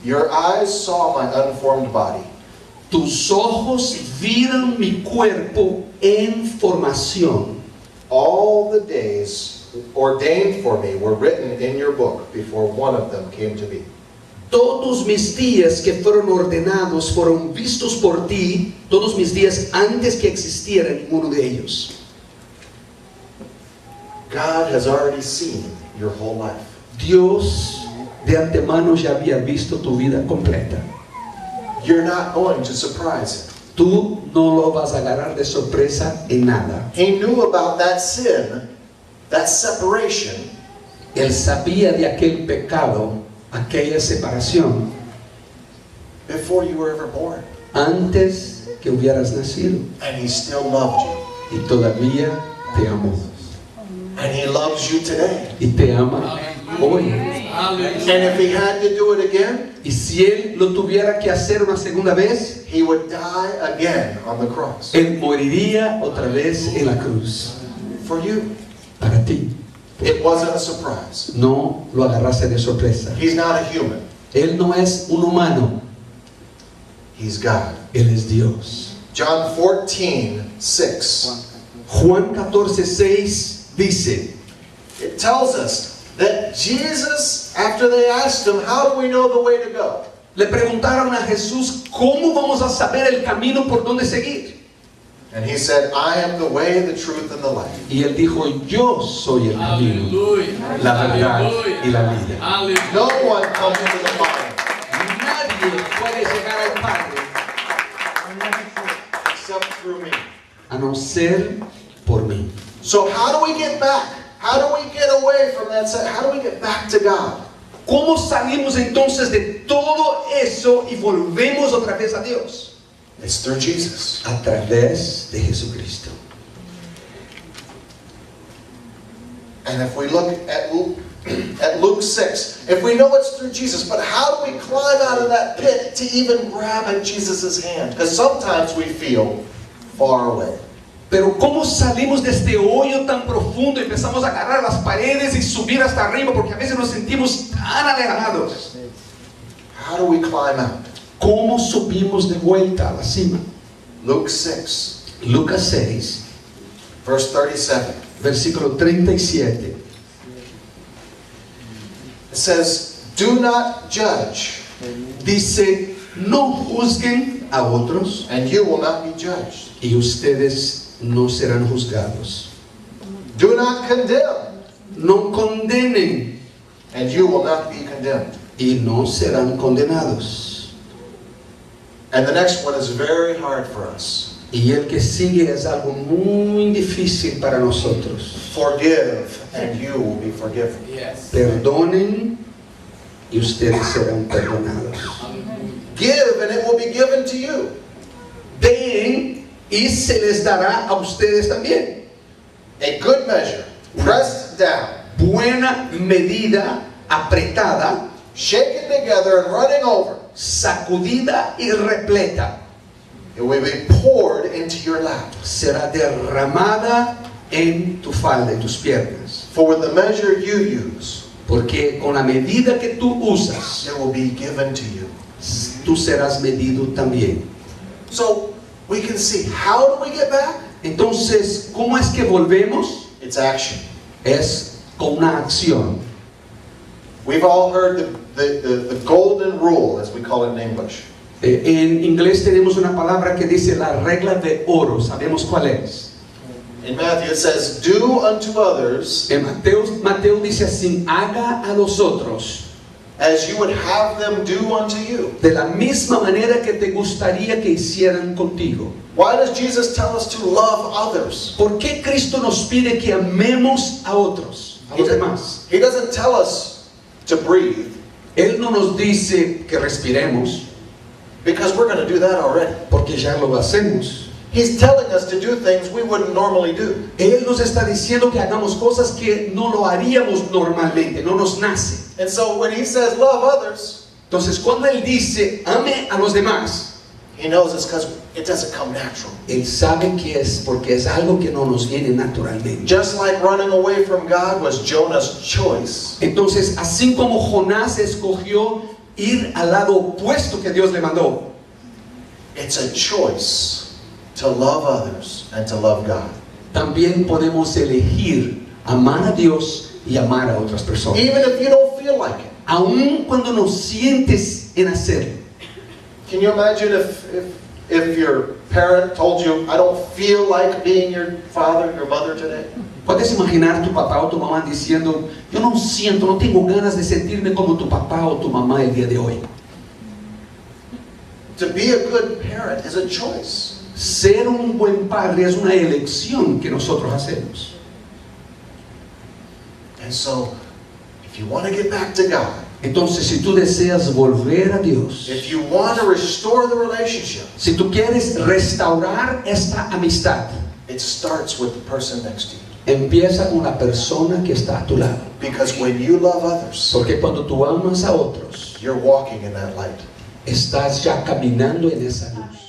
Your eyes saw my unformed body. Tus ojos vieron mi cuerpo en formación. All the days ordained for me were written in your book before one of them came to be. Todos mis días que fueron ordenados fueron vistos por ti, todos mis días antes que existiera ninguno de ellos. God has already seen your whole life. Dios de antemano ya había visto tu vida completa. You're not going to surprise him. Tú no lo vas a agarrar de sorpresa en nada. He knew about that sin, that separation, Él sabía de aquel pecado, aquella separación, before you were ever born. antes que hubieras nacido. And he still loved you. Y todavía te amó. And he loves you today. Y te ama hoy. And if he had to do it again, Y si Él lo tuviera que hacer una segunda vez, he would die again on the cross. Él moriría otra vez en la cruz. For you. Para ti. It wasn't a surprise. No lo agarraste de sorpresa. He's not a human. Él no es un humano. He's God. Él es Dios. John 14:6. Juan 14:6 dice, It tells us that Jesus, after they asked him, how do we know the way to go? le preguntaron a Jesús, ¿cómo vamos a saber el camino por donde seguir? And he said, I am the way, the truth, and the life. Y Él dijo, yo soy el camino, la verdad y la vida. No one comes to the Father Nadie puede llegar al Padre except through me. a no ser por mí. So how do we get back? How do we get away from that? How do we get back to God? ¿Cómo salimos entonces de todo eso y volvemos otra vez a Dios? It's through Jesus. A través de Jesucristo. And if we look at Luke 6, if we know it's through Jesus, but how do we climb out of that pit to even grab at Jesus' hand? Because sometimes we feel far away. Pero ¿cómo salimos de este hoyo tan profundo y empezamos a agarrar las paredes y subir hasta arriba? Porque a veces nos sentimos tan alejados. How do we climb out? ¿Cómo subimos de vuelta a la cima? Luke 6, Lucas 6, verse 37. versículo 37. It says, do not judge, Dice, no juzguen a otros and you will not be judged. y ustedes no serán juzgados. Do not condemn, No condenen and you will not be condemned. y no serán condenados. And the next one is very hard for us. Y el que sigue es algo muy difícil para nosotros. Forgive, and you will be forgiven. Perdonen y ustedes serán perdonados. Give, and it will be given to you. Den y se les dará a ustedes también. A good measure, pressed down, Buena medida, apretada, shaken together, and running over. sacudida y repleta, It will be poured into your lap. será derramada en tu falda, en tus piernas. For with the measure you use, Porque con la medida que tú usas, it will be given to you. tú serás medido también. So we can see, how do we get back? Entonces, ¿cómo es que volvemos? It's action. Es con una acción. We've all heard the golden rule, as we call it in English. En inglés tenemos una palabra que dice la regla de oro. ¿Sabemos cuál es? In Matthew it says, do unto others En Mateo dice así, haga a los otros as you would have them do unto you. de la misma manera que te gustaría que hicieran contigo. Why does Jesus tell us to love others? ¿Por qué Cristo nos pide que amemos a otros, a los demás? He doesn't tell us to breathe, Él no nos dice que respiremos, because we're going to do that already. porque ya lo hacemos. He's telling us to do things we wouldn't normally do. Él nos está diciendo que hagamos cosas que no lo haríamos normalmente, no nos nace. And so when he says love others, Entonces, cuando Él dice, ame a los demás, he knows it's because it doesn't come natural. Él sabe que es porque es algo que no nos viene naturalmente. Just like running away from God was Jonah's choice, Entonces, así como Jonás escogió ir al lado opuesto que Dios le mandó. It's a choice to love others and to love God. También podemos elegir amar a Dios y amar a otras personas. Even if you don't feel like it. Aun cuando no sientes en hacerlo. Can you imagine if your parent told you, I don't feel like being your father, your mother today? ¿Puedes imaginar tu papá o tu mamá diciendo, yo no siento, no tengo ganas de sentirme como tu papá o tu mamá el día de hoy? To be a good parent is a choice. Ser un buen padre es una elección que nosotros hacemos. And so, if you want to get back to God, Entonces, si tú deseas volver a Dios, if you want to restore the relationship, si tú quieres restaurar esta amistad, it starts with the person next to you. empieza con la persona que está a tu lado. Because when you love others, Porque cuando tú amas a otros, you're walking in that light. estás ya caminando en esa luz.